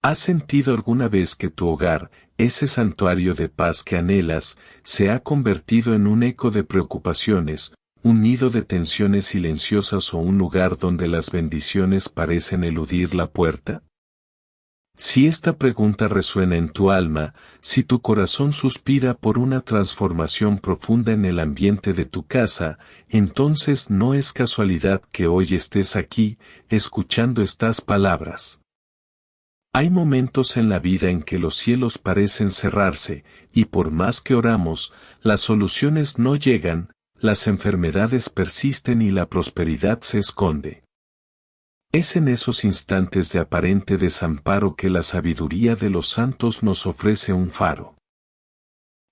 ¿Has sentido alguna vez que tu hogar, ese santuario de paz que anhelas, se ha convertido en un eco de preocupaciones, un nido de tensiones silenciosas o un lugar donde las bendiciones parecen eludir la puerta? Si esta pregunta resuena en tu alma, si tu corazón suspira por una transformación profunda en el ambiente de tu casa, entonces no es casualidad que hoy estés aquí, escuchando estas palabras. Hay momentos en la vida en que los cielos parecen cerrarse, y por más que oramos, las soluciones no llegan, las enfermedades persisten y la prosperidad se esconde. Es en esos instantes de aparente desamparo que la sabiduría de los santos nos ofrece un faro.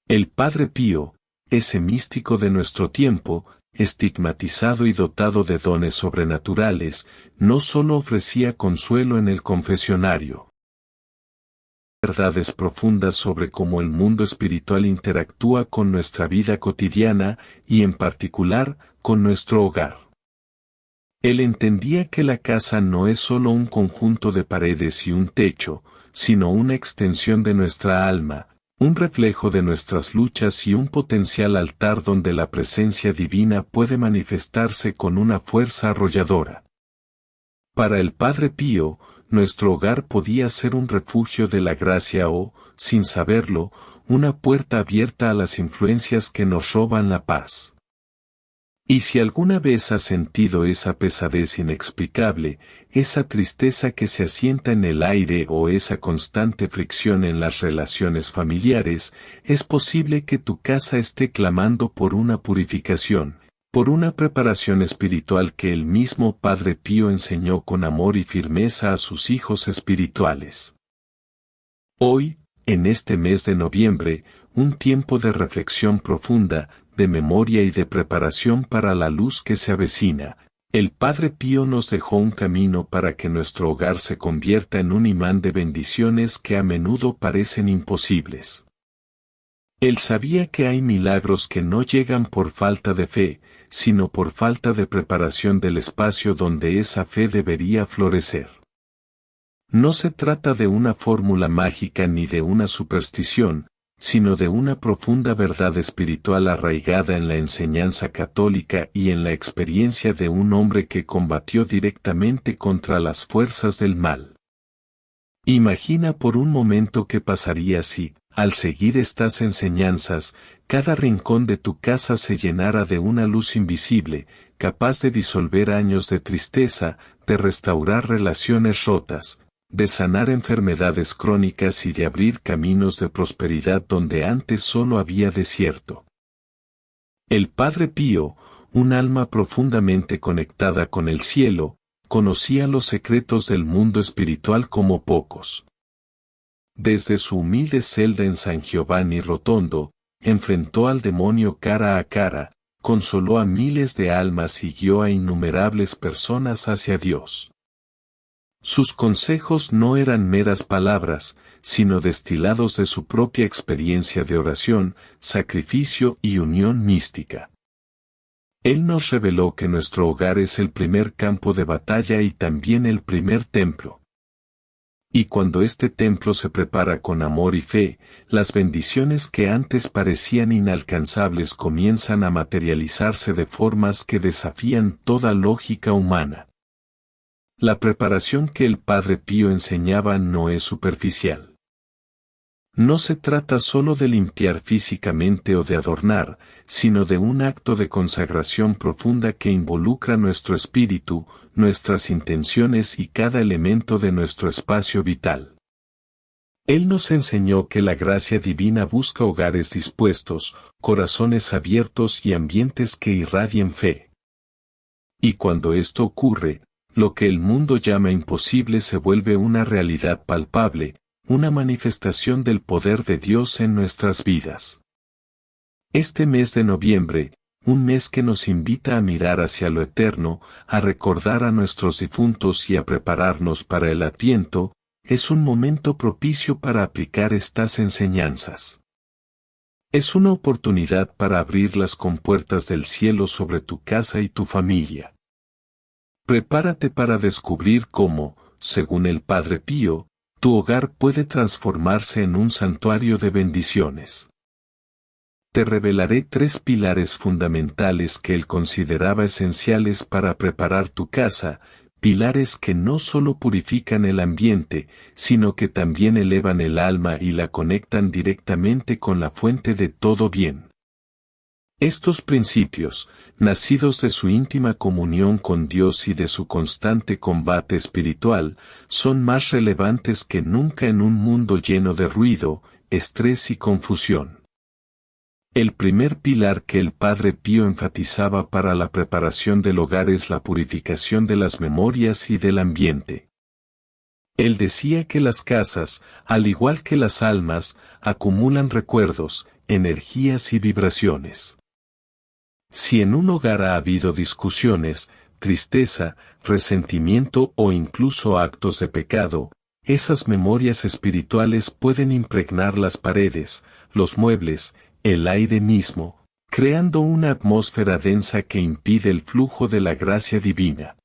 El Padre Pío, ese místico de nuestro tiempo, estigmatizado y dotado de dones sobrenaturales, no solo ofrecía consuelo en el confesionario. Verdades profundas sobre cómo el mundo espiritual interactúa con nuestra vida cotidiana y en particular con nuestro hogar. Él entendía que la casa no es solo un conjunto de paredes y un techo, sino una extensión de nuestra alma, un reflejo de nuestras luchas y un potencial altar donde la presencia divina puede manifestarse con una fuerza arrolladora. Para el Padre Pío, nuestro hogar podía ser un refugio de la gracia o, sin saberlo, una puerta abierta a las influencias que nos roban la paz. Y si alguna vez has sentido esa pesadez inexplicable, esa tristeza que se asienta en el aire o esa constante fricción en las relaciones familiares, es posible que tu casa esté clamando por una purificación, por una preparación espiritual que el mismo Padre Pío enseñó con amor y firmeza a sus hijos espirituales. Hoy, en este mes de noviembre, un tiempo de reflexión profunda, de memoria y de preparación para la luz que se avecina, el Padre Pío nos dejó un camino para que nuestro hogar se convierta en un imán de bendiciones que a menudo parecen imposibles. Él sabía que hay milagros que no llegan por falta de fe, sino por falta de preparación del espacio donde esa fe debería florecer. No se trata de una fórmula mágica ni de una superstición, sino de una profunda verdad espiritual arraigada en la enseñanza católica y en la experiencia de un hombre que combatió directamente contra las fuerzas del mal. Imagina por un momento qué pasaría si, al seguir estas enseñanzas, cada rincón de tu casa se llenara de una luz invisible, capaz de disolver años de tristeza, de restaurar relaciones rotas, de sanar enfermedades crónicas y de abrir caminos de prosperidad donde antes solo había desierto. El Padre Pío, un alma profundamente conectada con el cielo, conocía los secretos del mundo espiritual como pocos. Desde su humilde celda en San Giovanni Rotondo, enfrentó al demonio cara a cara, consoló a miles de almas y guió a innumerables personas hacia Dios. Sus consejos no eran meras palabras, sino destilados de su propia experiencia de oración, sacrificio y unión mística. Él nos reveló que nuestro hogar es el primer campo de batalla y también el primer templo. Y cuando este templo se prepara con amor y fe, las bendiciones que antes parecían inalcanzables comienzan a materializarse de formas que desafían toda lógica humana. La preparación que el Padre Pío enseñaba no es superficial. No se trata solo de limpiar físicamente o de adornar, sino de un acto de consagración profunda que involucra nuestro espíritu, nuestras intenciones y cada elemento de nuestro espacio vital. Él nos enseñó que la gracia divina busca hogares dispuestos, corazones abiertos y ambientes que irradien fe. Y cuando esto ocurre, lo que el mundo llama imposible se vuelve una realidad palpable, una manifestación del poder de Dios en nuestras vidas. Este mes de noviembre, un mes que nos invita a mirar hacia lo eterno, a recordar a nuestros difuntos y a prepararnos para el Adviento, es un momento propicio para aplicar estas enseñanzas. Es una oportunidad para abrir las compuertas del cielo sobre tu casa y tu familia. Prepárate para descubrir cómo, según el Padre Pío, tu hogar puede transformarse en un santuario de bendiciones. Te revelaré 3 pilares fundamentales que él consideraba esenciales para preparar tu casa, pilares que no solo purifican el ambiente, sino que también elevan el alma y la conectan directamente con la fuente de todo bien. Estos principios, nacidos de su íntima comunión con Dios y de su constante combate espiritual, son más relevantes que nunca en un mundo lleno de ruido, estrés y confusión. El primer pilar que el Padre Pío enfatizaba para la preparación del hogar es la purificación de las memorias y del ambiente. Él decía que las casas, al igual que las almas, acumulan recuerdos, energías y vibraciones. Si en un hogar ha habido discusiones, tristeza, resentimiento o incluso actos de pecado, esas memorias espirituales pueden impregnar las paredes, los muebles, el aire mismo, creando una atmósfera densa que impide el flujo de la gracia divina.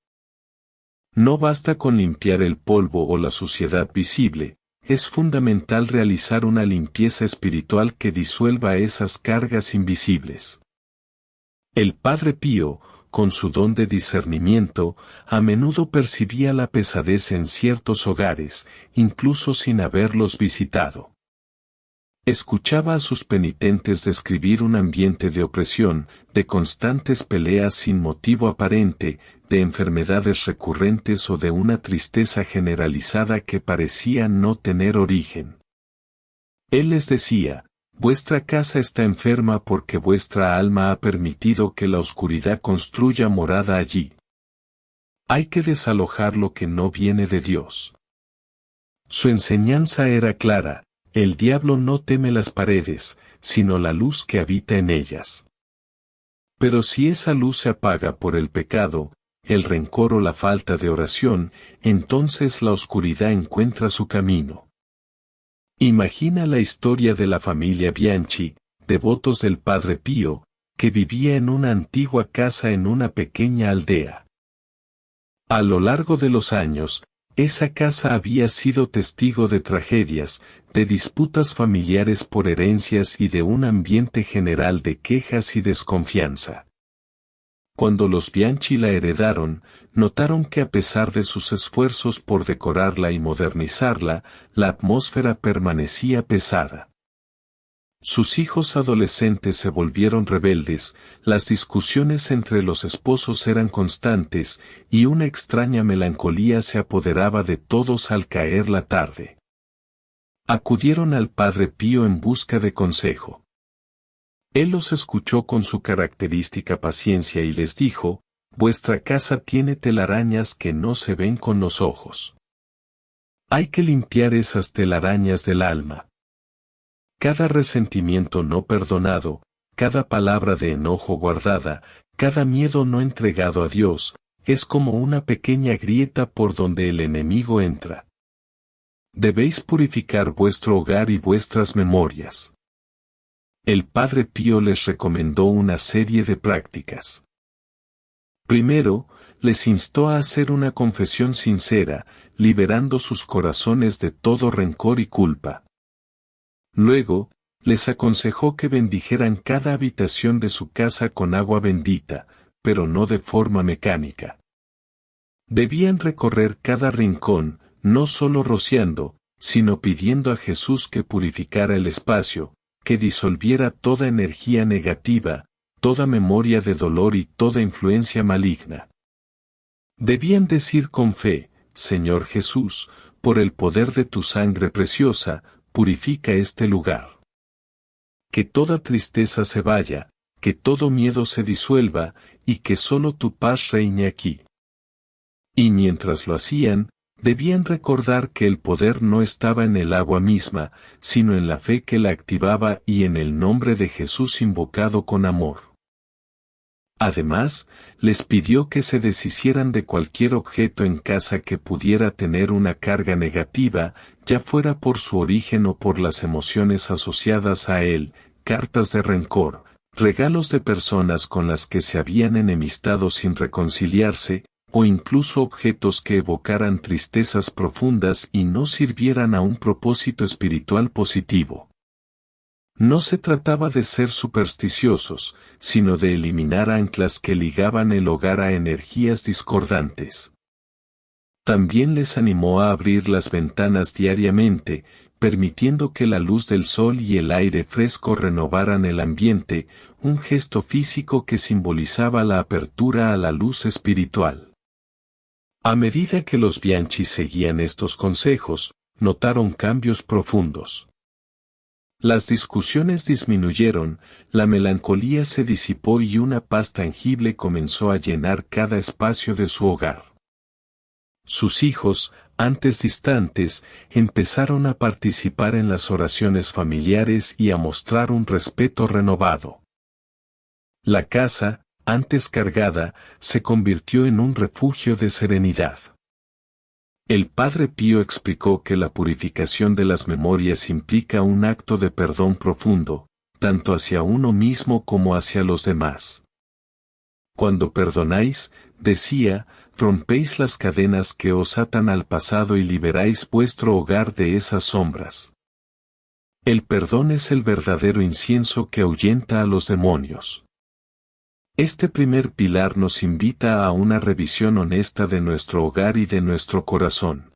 No basta con limpiar el polvo o la suciedad visible, es fundamental realizar una limpieza espiritual que disuelva esas cargas invisibles. El Padre Pío, con su don de discernimiento, a menudo percibía la pesadez en ciertos hogares, incluso sin haberlos visitado. Escuchaba a sus penitentes describir un ambiente de opresión, de constantes peleas sin motivo aparente, de enfermedades recurrentes o de una tristeza generalizada que parecía no tener origen. Él les decía, vuestra casa está enferma porque vuestra alma ha permitido que la oscuridad construya morada allí. Hay que desalojar lo que no viene de Dios. Su enseñanza era clara. El diablo no teme las paredes, sino la luz que habita en ellas. Pero si esa luz se apaga por el pecado, el rencor o la falta de oración, entonces la oscuridad encuentra su camino. Imagina la historia de la familia Bianchi, devotos del Padre Pío, que vivía en una antigua casa en una pequeña aldea. A lo largo de los años, esa casa había sido testigo de tragedias, de disputas familiares por herencias y de un ambiente general de quejas y desconfianza. Cuando los Bianchi la heredaron, notaron que a pesar de sus esfuerzos por decorarla y modernizarla, la atmósfera permanecía pesada. Sus hijos adolescentes se volvieron rebeldes, las discusiones entre los esposos eran constantes, y una extraña melancolía se apoderaba de todos al caer la tarde. Acudieron al Padre Pío en busca de consejo. Él los escuchó con su característica paciencia y les dijo, vuestra casa tiene telarañas que no se ven con los ojos. Hay que limpiar esas telarañas del alma. Cada resentimiento no perdonado, cada palabra de enojo guardada, cada miedo no entregado a Dios, es como una pequeña grieta por donde el enemigo entra. Debéis purificar vuestro hogar y vuestras memorias. El Padre Pío les recomendó una serie de prácticas. Primero, les instó a hacer una confesión sincera, liberando sus corazones de todo rencor y culpa. Luego, les aconsejó que bendijeran cada habitación de su casa con agua bendita, pero no de forma mecánica. Debían recorrer cada rincón, no solo rociando, sino pidiendo a Jesús que purificara el espacio, que disolviera toda energía negativa, toda memoria de dolor y toda influencia maligna. Debían decir con fe, Señor Jesús, por el poder de tu sangre preciosa, purifica este lugar. Que toda tristeza se vaya, que todo miedo se disuelva, y que solo tu paz reine aquí. Y mientras lo hacían, debían recordar que el poder no estaba en el agua misma, sino en la fe que la activaba y en el nombre de Jesús invocado con amor. Además, les pidió que se deshicieran de cualquier objeto en casa que pudiera tener una carga negativa, ya fuera por su origen o por las emociones asociadas a él, cartas de rencor, regalos de personas con las que se habían enemistado sin reconciliarse, o incluso objetos que evocaran tristezas profundas y no sirvieran a un propósito espiritual positivo. No se trataba de ser supersticiosos, sino de eliminar anclas que ligaban el hogar a energías discordantes. También les animó a abrir las ventanas diariamente, permitiendo que la luz del sol y el aire fresco renovaran el ambiente, un gesto físico que simbolizaba la apertura a la luz espiritual. A medida que los Bianchi seguían estos consejos, notaron cambios profundos. Las discusiones disminuyeron, la melancolía se disipó y una paz tangible comenzó a llenar cada espacio de su hogar. Sus hijos, antes distantes, empezaron a participar en las oraciones familiares y a mostrar un respeto renovado. La casa, antes cargada, se convirtió en un refugio de serenidad. El Padre Pío explicó que la purificación de las memorias implica un acto de perdón profundo, tanto hacia uno mismo como hacia los demás. Cuando perdonáis, decía, rompéis las cadenas que os atan al pasado y liberáis vuestro hogar de esas sombras. El perdón es el verdadero incienso que ahuyenta a los demonios. Este primer pilar nos invita a una revisión honesta de nuestro hogar y de nuestro corazón.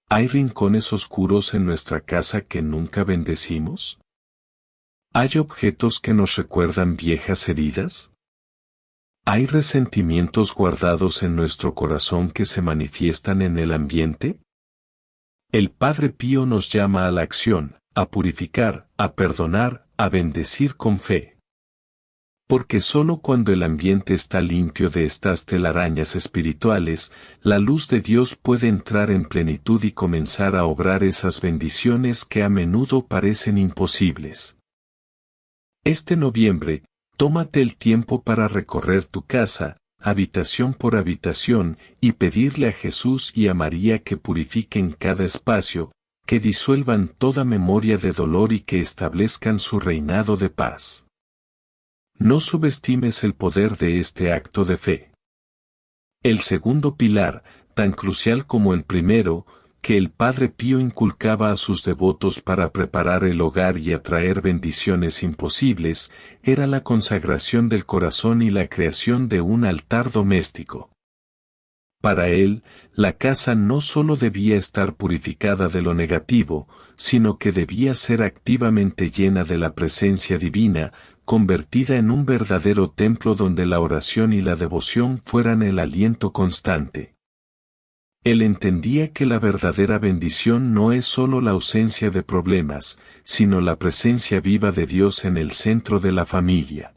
¿Hay rincones oscuros en nuestra casa que nunca bendecimos? ¿Hay objetos que nos recuerdan viejas heridas? ¿Hay resentimientos guardados en nuestro corazón que se manifiestan en el ambiente? El Padre Pío nos llama a la acción, a purificar, a perdonar, a bendecir con fe. Porque solo cuando el ambiente está limpio de estas telarañas espirituales, la luz de Dios puede entrar en plenitud y comenzar a obrar esas bendiciones que a menudo parecen imposibles. Este noviembre, tómate el tiempo para recorrer tu casa, habitación por habitación, y pedirle a Jesús y a María que purifiquen cada espacio, que disuelvan toda memoria de dolor y que establezcan su reinado de paz. No subestimes el poder de este acto de fe. El segundo pilar, tan crucial como el primero, que el Padre Pío inculcaba a sus devotos para preparar el hogar y atraer bendiciones imposibles, era la consagración del corazón y la creación de un altar doméstico. Para él, la casa no solo debía estar purificada de lo negativo, sino que debía ser activamente llena de la presencia divina, convertida en un verdadero templo donde la oración y la devoción fueran el aliento constante. Él entendía que la verdadera bendición no es solo la ausencia de problemas, sino la presencia viva de Dios en el centro de la familia.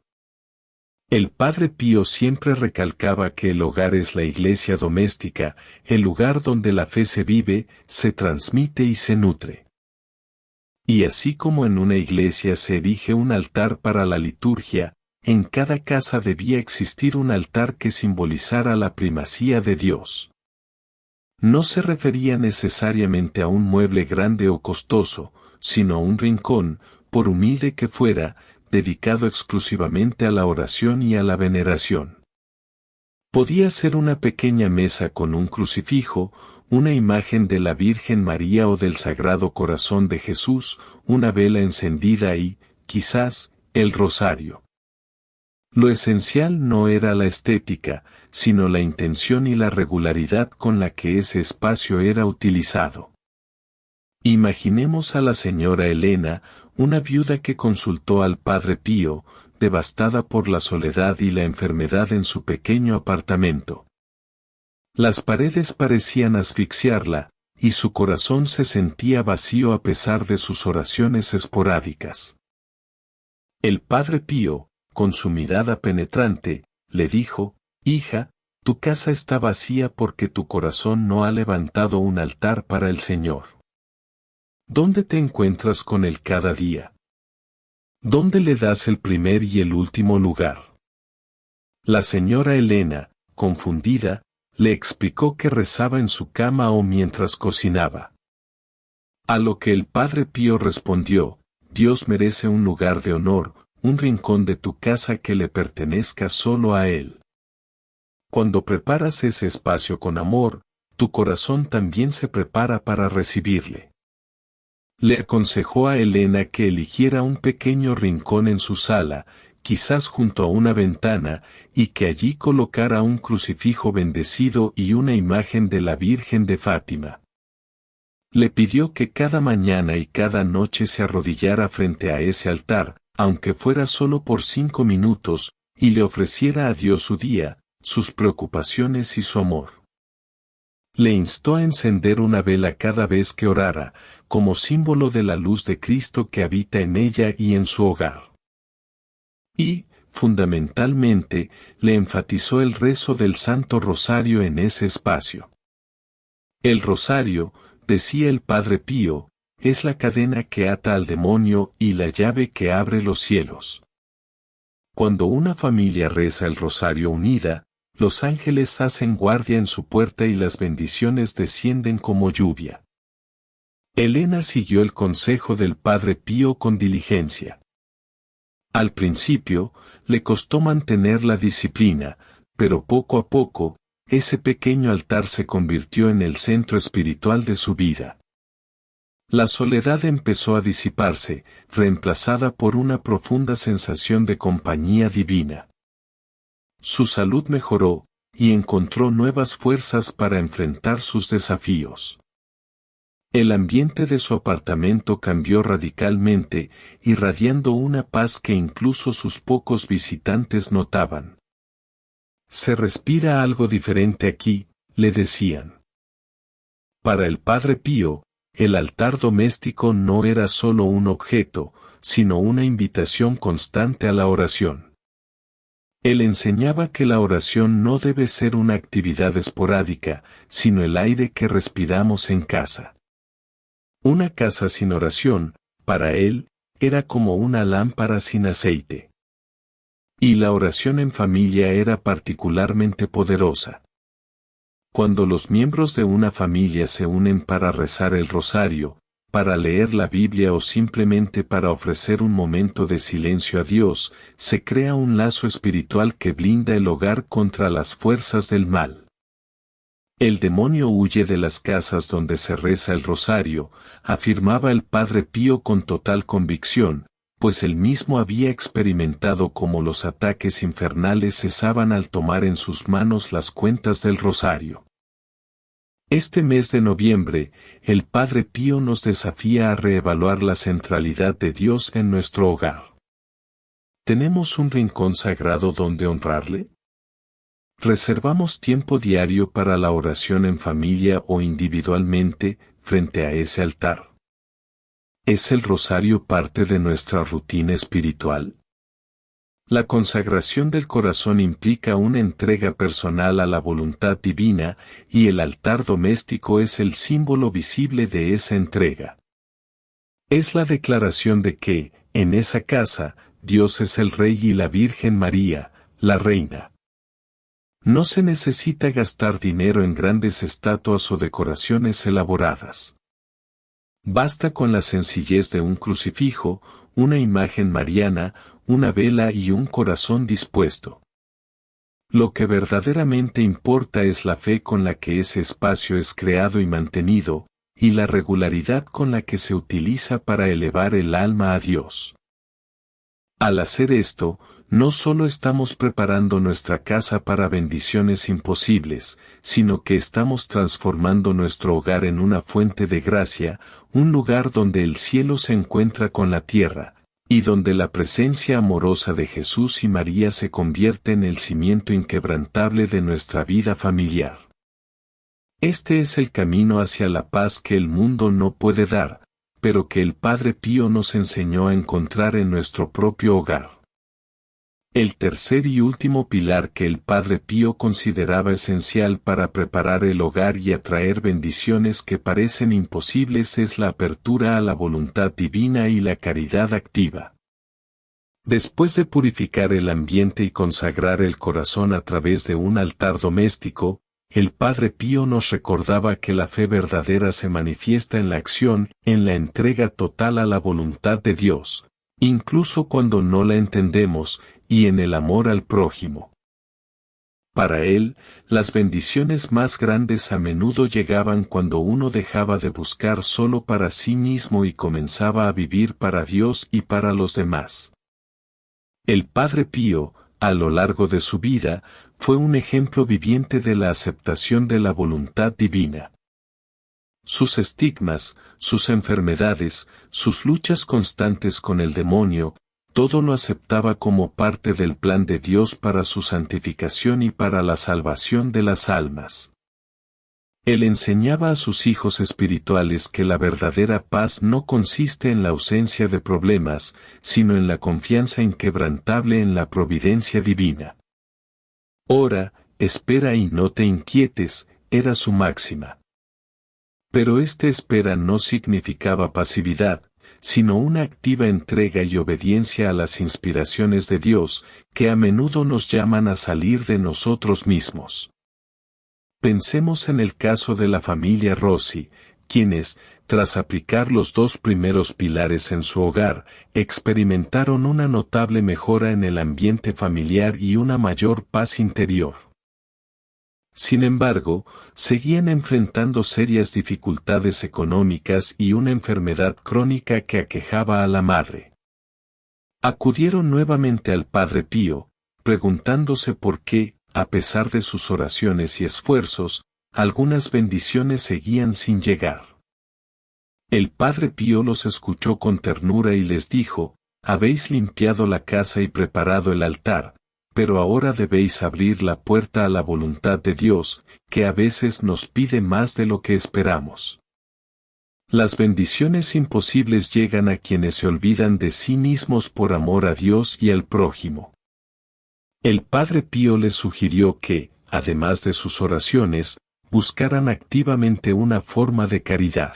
El Padre Pío siempre recalcaba que el hogar es la iglesia doméstica, el lugar donde la fe se vive, se transmite y se nutre. Y así como en una iglesia se erige un altar para la liturgia, en cada casa debía existir un altar que simbolizara la primacía de Dios. No se refería necesariamente a un mueble grande o costoso, sino a un rincón, por humilde que fuera, dedicado exclusivamente a la oración y a la veneración. Podía ser una pequeña mesa con un crucifijo, una imagen de la Virgen María o del Sagrado Corazón de Jesús, una vela encendida y, quizás, el rosario. Lo esencial no era la estética, sino la intención y la regularidad con la que ese espacio era utilizado. Imaginemos a la señora Elena, una viuda que consultó al Padre Pío, devastada por la soledad y la enfermedad en su pequeño apartamento. Las paredes parecían asfixiarla, y su corazón se sentía vacío a pesar de sus oraciones esporádicas. El Padre Pío, con su mirada penetrante, le dijo, «Hija, tu casa está vacía porque tu corazón no ha levantado un altar para el Señor. ¿Dónde te encuentras con Él cada día? ¿Dónde le das el primer y el último lugar?» La señora Elena, confundida, le explicó que rezaba en su cama o mientras cocinaba. A lo que el Padre Pío respondió, «Dios merece un lugar de honor, un rincón de tu casa que le pertenezca solo a Él. Cuando preparas ese espacio con amor, tu corazón también se prepara para recibirle. Le aconsejó a Elena que eligiera un pequeño rincón en su sala, quizás junto a una ventana, y que allí colocara un crucifijo bendecido y una imagen de la Virgen de Fátima. Le pidió que cada mañana y cada noche se arrodillara frente a ese altar, aunque fuera solo por 5 minutos, y le ofreciera a Dios su día, sus preocupaciones y su amor. Le instó a encender una vela cada vez que orara, como símbolo de la luz de Cristo que habita en ella y en su hogar. Y, fundamentalmente, le enfatizó el rezo del Santo Rosario en ese espacio. El rosario, decía el Padre Pío, es la cadena que ata al demonio y la llave que abre los cielos. Cuando una familia reza el rosario unida, los ángeles hacen guardia en su puerta y las bendiciones descienden como lluvia. Elena siguió el consejo del Padre Pío con diligencia. Al principio, le costó mantener la disciplina, pero poco a poco, ese pequeño altar se convirtió en el centro espiritual de su vida. La soledad empezó a disiparse, reemplazada por una profunda sensación de compañía divina. Su salud mejoró, y encontró nuevas fuerzas para enfrentar sus desafíos. El ambiente de su apartamento cambió radicalmente, irradiando una paz que incluso sus pocos visitantes notaban. Se respira algo diferente aquí, le decían. Para el Padre Pío, el altar doméstico no era solo un objeto, sino una invitación constante a la oración. Él enseñaba que la oración no debe ser una actividad esporádica, sino el aire que respiramos en casa. Una casa sin oración, para él, era como una lámpara sin aceite. Y la oración en familia era particularmente poderosa. Cuando los miembros de una familia se unen para rezar el rosario, para leer la Biblia o simplemente para ofrecer un momento de silencio a Dios, se crea un lazo espiritual que blinda el hogar contra las fuerzas del mal. El demonio huye de las casas donde se reza el rosario, afirmaba el Padre Pío con total convicción, pues él mismo había experimentado cómo los ataques infernales cesaban al tomar en sus manos las cuentas del rosario. Este mes de noviembre, el Padre Pío nos desafía a reevaluar la centralidad de Dios en nuestro hogar. ¿Tenemos un rincón sagrado donde honrarle? ¿Reservamos tiempo diario para la oración en familia o individualmente, frente a ese altar? ¿Es el rosario parte de nuestra rutina espiritual? La consagración del corazón implica una entrega personal a la voluntad divina, y el altar doméstico es el símbolo visible de esa entrega. Es la declaración de que, en esa casa, Dios es el Rey y la Virgen María, la Reina. No se necesita gastar dinero en grandes estatuas o decoraciones elaboradas. Basta con la sencillez de un crucifijo, una imagen mariana, una vela y un corazón dispuesto. Lo que verdaderamente importa es la fe con la que ese espacio es creado y mantenido, y la regularidad con la que se utiliza para elevar el alma a Dios. Al hacer esto, no solo estamos preparando nuestra casa para bendiciones imposibles, sino que estamos transformando nuestro hogar en una fuente de gracia, un lugar donde el cielo se encuentra con la tierra, y donde la presencia amorosa de Jesús y María se convierte en el cimiento inquebrantable de nuestra vida familiar. Este es el camino hacia la paz que el mundo no puede dar, pero que el Padre Pío nos enseñó a encontrar en nuestro propio hogar. El tercer y último pilar que el Padre Pío consideraba esencial para preparar el hogar y atraer bendiciones que parecen imposibles es la apertura a la voluntad divina y la caridad activa. Después de purificar el ambiente y consagrar el corazón a través de un altar doméstico, el Padre Pío nos recordaba que la fe verdadera se manifiesta en la acción, en la entrega total a la voluntad de Dios, incluso cuando no la entendemos, y en el amor al prójimo. Para él, las bendiciones más grandes a menudo llegaban cuando uno dejaba de buscar solo para sí mismo y comenzaba a vivir para Dios y para los demás. El Padre Pío, a lo largo de su vida, fue un ejemplo viviente de la aceptación de la voluntad divina. Sus estigmas, sus enfermedades, sus luchas constantes con el demonio, todo lo aceptaba como parte del plan de Dios para su santificación y para la salvación de las almas. Él enseñaba a sus hijos espirituales que la verdadera paz no consiste en la ausencia de problemas, sino en la confianza inquebrantable en la providencia divina. Ora, espera y no te inquietes, era su máxima. Pero esta espera no significaba pasividad, sino una activa entrega y obediencia a las inspiraciones de Dios, que a menudo nos llaman a salir de nosotros mismos. Pensemos en el caso de la familia Rossi, quienes, tras aplicar los 2 primeros pilares en su hogar, experimentaron una notable mejora en el ambiente familiar y una mayor paz interior. Sin embargo, seguían enfrentando serias dificultades económicas y una enfermedad crónica que aquejaba a la madre. Acudieron nuevamente al Padre Pío, preguntándose por qué, a pesar de sus oraciones y esfuerzos, algunas bendiciones seguían sin llegar. El Padre Pío los escuchó con ternura y les dijo: «Habéis limpiado la casa y preparado el altar, pero ahora debéis abrir la puerta a la voluntad de Dios, que a veces nos pide más de lo que esperamos». Las bendiciones imposibles llegan a quienes se olvidan de sí mismos por amor a Dios y al prójimo. El Padre Pío les sugirió que, además de sus oraciones, buscaran activamente una forma de caridad.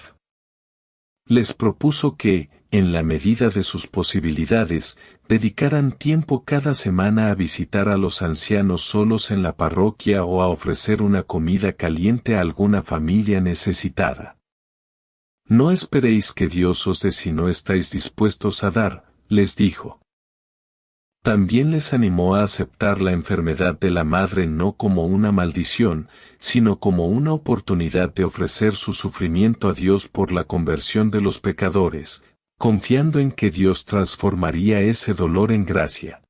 Les propuso que, en la medida de sus posibilidades, dedicaran tiempo cada semana a visitar a los ancianos solos en la parroquia o a ofrecer una comida caliente a alguna familia necesitada. «No esperéis que Dios os dé si no estáis dispuestos a dar», les dijo. También les animó a aceptar la enfermedad de la madre no como una maldición, sino como una oportunidad de ofrecer su sufrimiento a Dios por la conversión de los pecadores, confiando en que Dios transformaría ese dolor en gracia.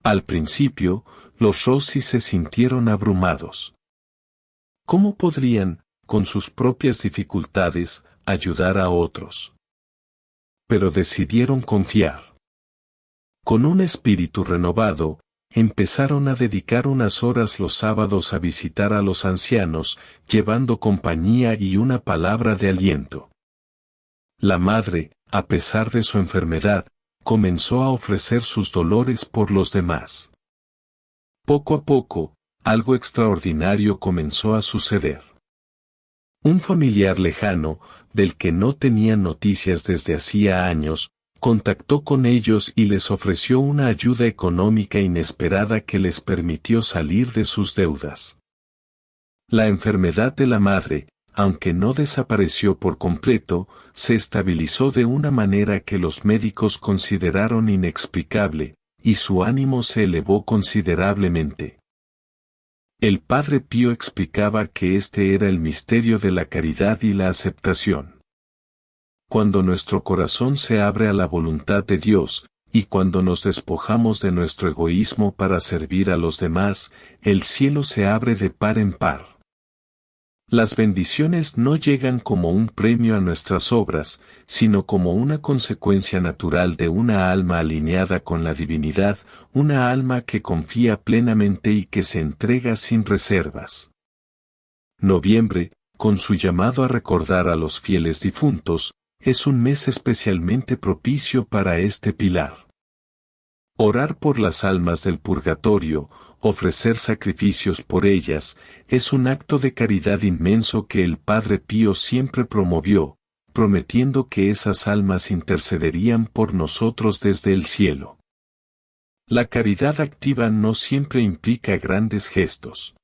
Al principio, los Rossi se sintieron abrumados. ¿Cómo podrían, con sus propias dificultades, ayudar a otros? Pero decidieron confiar. Con un espíritu renovado, empezaron a dedicar unas horas los sábados a visitar a los ancianos, llevando compañía y una palabra de aliento. La madre, a pesar de su enfermedad, comenzó a ofrecer sus dolores por los demás. Poco a poco, algo extraordinario comenzó a suceder. Un familiar lejano, del que no tenían noticias desde hacía años, contactó con ellos y les ofreció una ayuda económica inesperada que les permitió salir de sus deudas. La enfermedad de la madre, aunque no desapareció por completo, se estabilizó de una manera que los médicos consideraron inexplicable, y su ánimo se elevó considerablemente. El Padre Pío explicaba que este era el misterio de la caridad y la aceptación. Cuando nuestro corazón se abre a la voluntad de Dios, y cuando nos despojamos de nuestro egoísmo para servir a los demás, el cielo se abre de par en par. Las bendiciones no llegan como un premio a nuestras obras, sino como una consecuencia natural de una alma alineada con la divinidad, una alma que confía plenamente y que se entrega sin reservas. Noviembre, con su llamado a recordar a los fieles difuntos, es un mes especialmente propicio para este pilar. Orar por las almas del purgatorio, ofrecer sacrificios por ellas, es un acto de caridad inmenso que el Padre Pío siempre promovió, prometiendo que esas almas intercederían por nosotros desde el cielo. La caridad activa no siempre implica grandes gestos.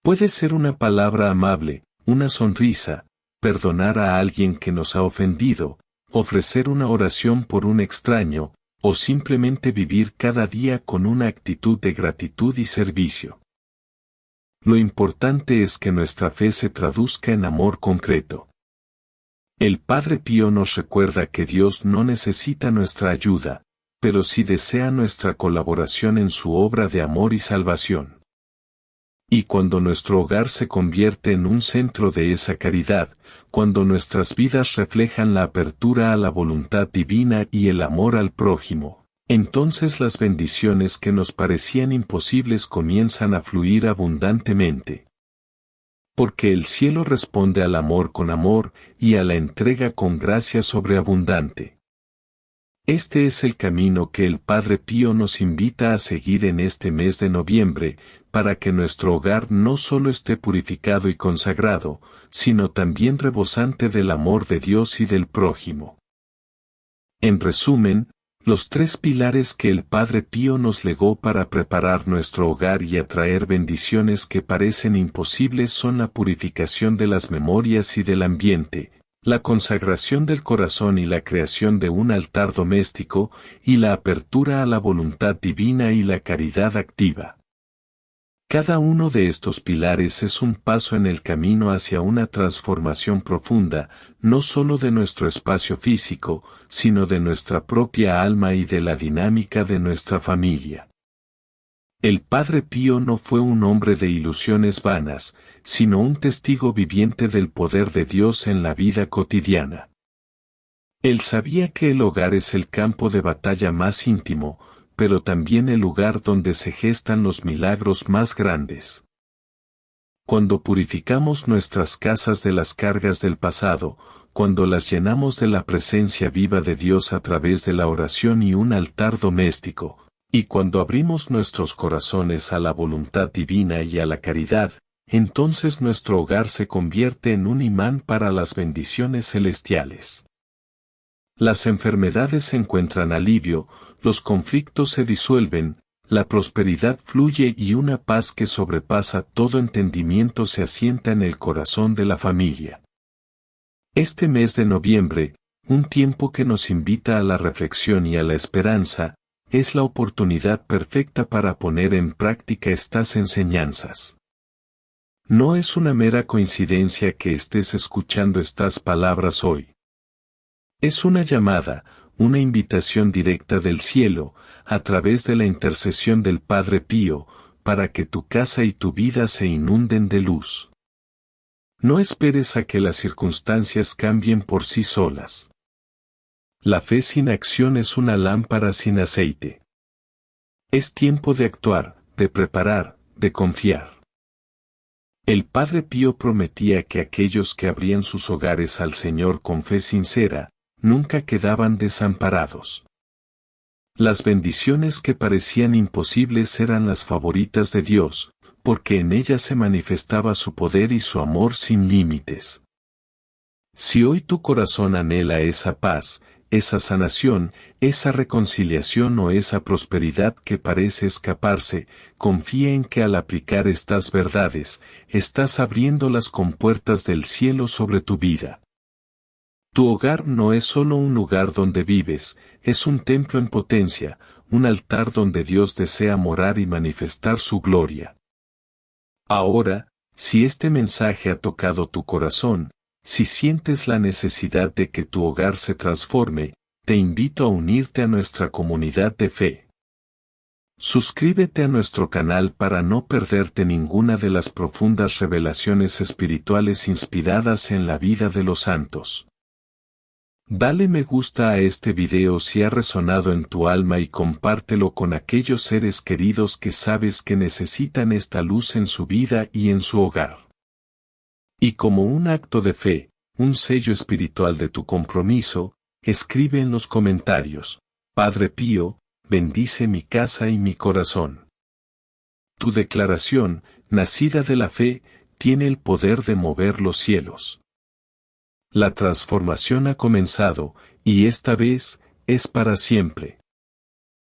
Puede ser una palabra amable, una sonrisa, perdonar a alguien que nos ha ofendido, ofrecer una oración por un extraño, o simplemente vivir cada día con una actitud de gratitud y servicio. Lo importante es que nuestra fe se traduzca en amor concreto. El Padre Pío nos recuerda que Dios no necesita nuestra ayuda, pero sí desea nuestra colaboración en su obra de amor y salvación. Y cuando nuestro hogar se convierte en un centro de esa caridad, cuando nuestras vidas reflejan la apertura a la voluntad divina y el amor al prójimo, entonces las bendiciones que nos parecían imposibles comienzan a fluir abundantemente. Porque el cielo responde al amor con amor y a la entrega con gracia sobreabundante. Este es el camino que el Padre Pío nos invita a seguir en este mes de noviembre, para que nuestro hogar no solo esté purificado y consagrado, sino también rebosante del amor de Dios y del prójimo. En resumen, los tres pilares que el Padre Pío nos legó para preparar nuestro hogar y atraer bendiciones que parecen imposibles son la purificación de las memorias y del ambiente, la consagración del corazón y la creación de un altar doméstico, y la apertura a la voluntad divina y la caridad activa. Cada uno de estos pilares es un paso en el camino hacia una transformación profunda, no solo de nuestro espacio físico, sino de nuestra propia alma y de la dinámica de nuestra familia. El Padre Pío no fue un hombre de ilusiones vanas, sino un testigo viviente del poder de Dios en la vida cotidiana. Él sabía que el hogar es el campo de batalla más íntimo, pero también el lugar donde se gestan los milagros más grandes. Cuando purificamos nuestras casas de las cargas del pasado, cuando las llenamos de la presencia viva de Dios a través de la oración y un altar doméstico, y cuando abrimos nuestros corazones a la voluntad divina y a la caridad, entonces nuestro hogar se convierte en un imán para las bendiciones celestiales. Las enfermedades encuentran alivio, los conflictos se disuelven, la prosperidad fluye y una paz que sobrepasa todo entendimiento se asienta en el corazón de la familia. Este mes de noviembre, un tiempo que nos invita a la reflexión y a la esperanza, es la oportunidad perfecta para poner en práctica estas enseñanzas. No es una mera coincidencia que estés escuchando estas palabras hoy. Es una llamada, una invitación directa del cielo, a través de la intercesión del Padre Pío, para que tu casa y tu vida se inunden de luz. No esperes a que las circunstancias cambien por sí solas. La fe sin acción es una lámpara sin aceite. Es tiempo de actuar, de preparar, de confiar. El Padre Pío prometía que aquellos que abrían sus hogares al Señor con fe sincera, nunca quedaban desamparados. Las bendiciones que parecían imposibles eran las favoritas de Dios, porque en ellas se manifestaba su poder y su amor sin límites. Si hoy tu corazón anhela esa paz, esa sanación, esa reconciliación o esa prosperidad que parece escaparse, confía en que al aplicar estas verdades, estás abriendo las compuertas del cielo sobre tu vida. Tu hogar no es solo un lugar donde vives, es un templo en potencia, un altar donde Dios desea morar y manifestar su gloria. Ahora, si este mensaje ha tocado tu corazón, si sientes la necesidad de que tu hogar se transforme, te invito a unirte a nuestra comunidad de fe. Suscríbete a nuestro canal para no perderte ninguna de las profundas revelaciones espirituales inspiradas en la vida de los santos. Dale me gusta a este video si ha resonado en tu alma y compártelo con aquellos seres queridos que sabes que necesitan esta luz en su vida y en su hogar. Y como un acto de fe, un sello espiritual de tu compromiso, escribe en los comentarios: Padre Pío, bendice mi casa y mi corazón. Tu declaración, nacida de la fe, tiene el poder de mover los cielos. La transformación ha comenzado, y esta vez, es para siempre.